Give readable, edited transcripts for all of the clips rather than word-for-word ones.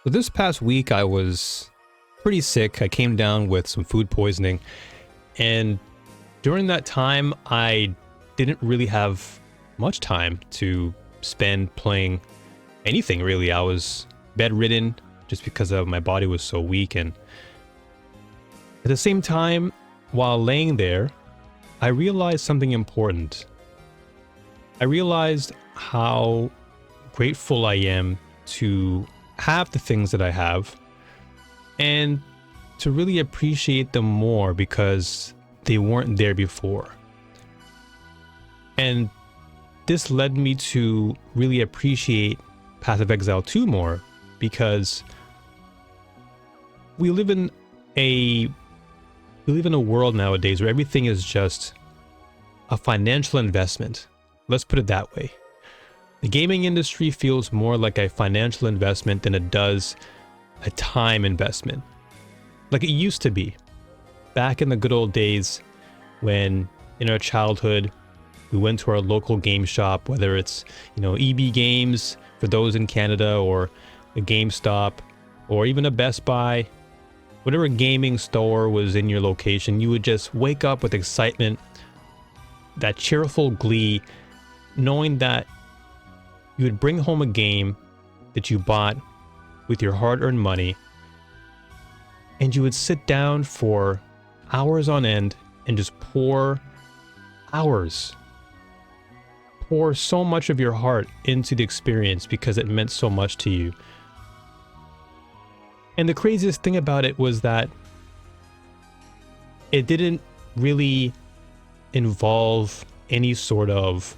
So this past week I was pretty sick. I came down with some food poisoning, and during that time I didn't really have much time to spend playing anything really. I was bedridden just because of my body was so weak, and at the same time, while laying there, I realized something important. I realized how grateful I am to have the things that I have and to really appreciate them more because they weren't there before. And this led me to really appreciate Path of Exile 2 more, because we live in a world nowadays where everything is just a financial investment. Let's put it that way. The gaming industry feels more like a financial investment than it does a time investment, like it used to be back in the good old days when in our childhood we went to our local game shop, whether it's EB Games for those in Canada, or a GameStop, or even a Best Buy. Whatever gaming store was in your location, you would just wake up with excitement, that cheerful glee, knowing that you would bring home a game that you bought with your hard-earned money, and you would sit down for hours on end and just pour so much of your heart into the experience because it meant so much to you. And the craziest thing about it was that it didn't really involve any sort of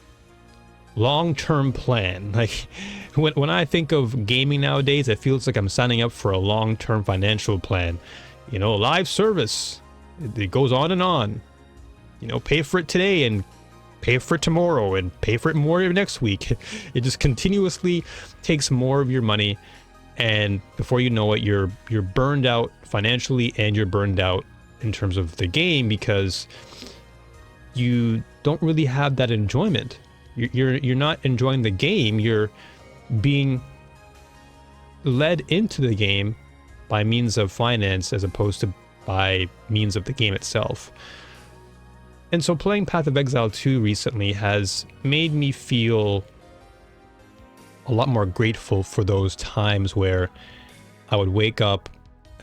long-term plan. Like when I think of gaming nowadays, it feels like I'm signing up for a long-term financial plan. Live service, it goes on and on. Pay for it today and pay for it tomorrow and pay for it more next week. It just continuously takes more of your money, and before you know it, you're burned out financially and you're burned out in terms of the game because you don't really have that enjoyment. You're not enjoying the game. You're being led into the game by means of finance as opposed to by means of the game itself. And so playing Path of Exile 2 recently has made me feel a lot more grateful for those times where I would wake up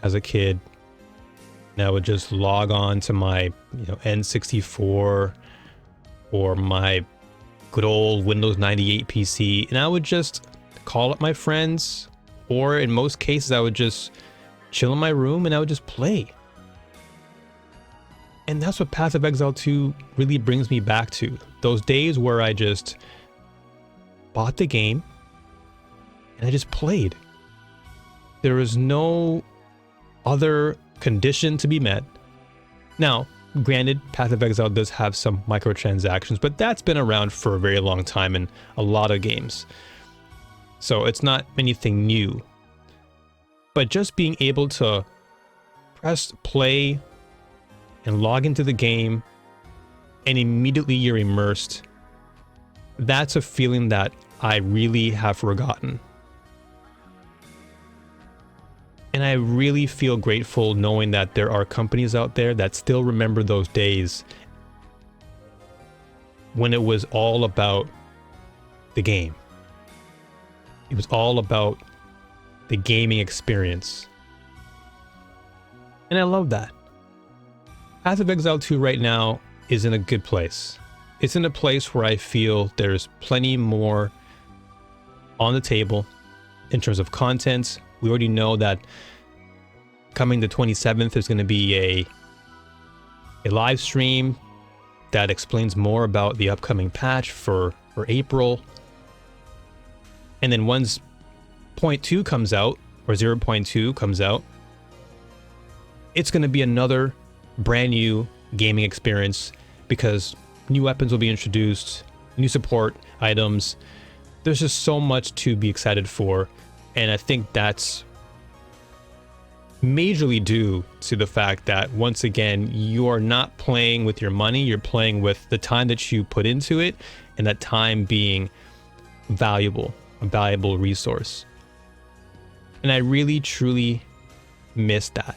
as a kid and I would just log on to my N64 or my good old Windows 98 PC, and I would just call up my friends, or in most cases I would just chill in my room and I would just play. And that's what Path of Exile 2 really brings me back to. Those days where I just bought the game and I just played. There was no other condition to be met. Now, granted, Path of Exile does have some microtransactions, but that's been around for a very long time in a lot of games. So it's not anything new. But just being able to press play and log into the game and immediately you're immersed, that's a feeling that I really have forgotten. And I really feel grateful knowing that there are companies out there that still remember those days when it was all about the game. It was all about the gaming experience. And I love that. Path of Exile 2 right now is in a good place. It's in a place where I feel there's plenty more on the table in terms of content. We already know that coming the 27th, there's going to be a live stream that explains more about the upcoming patch for April. And then once 0.2 comes out, or 0.2 comes out, it's going to be another brand new gaming experience because new weapons will be introduced, new support items. There's just so much to be excited for, and I think that's majorly due to the fact that, once again, you are not playing with your money, you're playing with the time that you put into it, and that time being valuable, a valuable resource. And I really, truly miss that.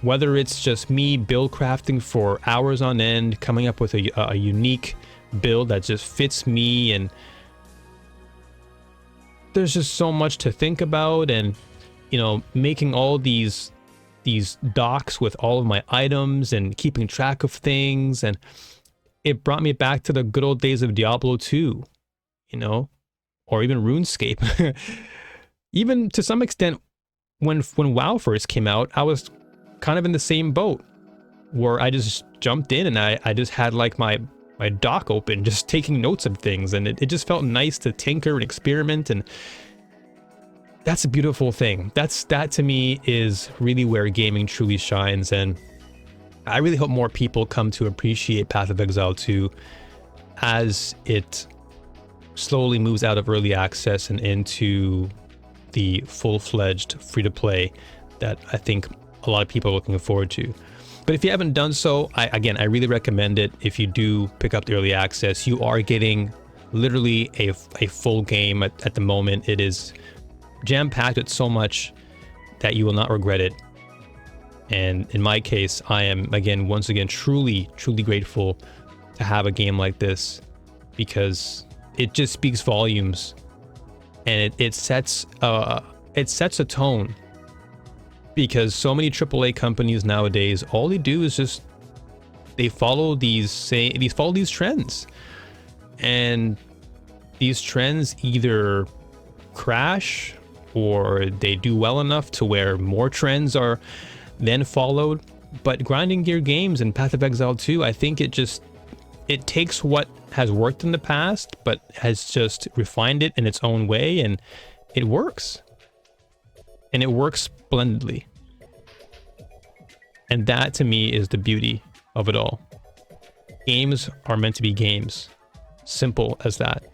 Whether it's just me build crafting for hours on end, coming up with a unique build that just fits me, and there's just so much to think about, and you know, making all these docs with all of my items and keeping track of things, and it brought me back to the good old days of Diablo 2, you know, or even RuneScape. Even to some extent, when WoW first came out, I was kind of in the same boat where I just jumped in and I just had like my doc open, just taking notes of things, and it just felt nice to tinker and experiment, and that's a beautiful thing. That to me is really where gaming truly shines, and I really hope more people come to appreciate Path of Exile 2 as it slowly moves out of early access and into the full-fledged free-to-play that I think a lot of people are looking forward to. But if you haven't done so, I really recommend it. If you do pick up the early access, you are getting literally a full game at the moment. It is jam-packed with so much that you will not regret it. And in my case, I am, once again, truly grateful to have a game like this, because it just speaks volumes, and it sets a tone. Because so many AAA companies nowadays, all they do is just they follow these trends, and these trends either crash or they do well enough to where more trends are then followed. But grinding gear games and Path of Exile 2, I think it takes what has worked in the past but has just refined it in its own way, and it works. And it works splendidly. And that to me is the beauty of it all. Games are meant to be games. Simple as that.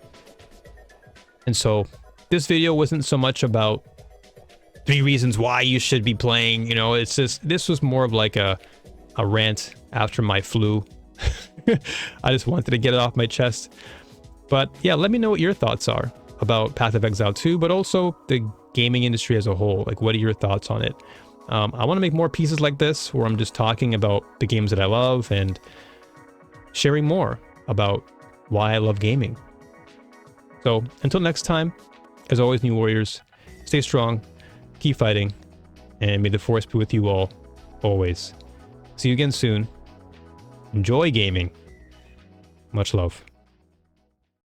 And so this video wasn't so much about 3 reasons why you should be playing, you know, it's just, this was more of like a rant after my flu. I just wanted to get it off my chest. But yeah, let me know what your thoughts are about Path of Exile 2, but also the gaming industry as a whole. Like, what are your thoughts on it? I want to make more pieces like this where I'm just talking about the games that I love and sharing more about why I love gaming. So until next time, as always, New Warriors, stay strong, keep fighting, and may the force be with you all, always. See you again soon. Enjoy gaming. Much love.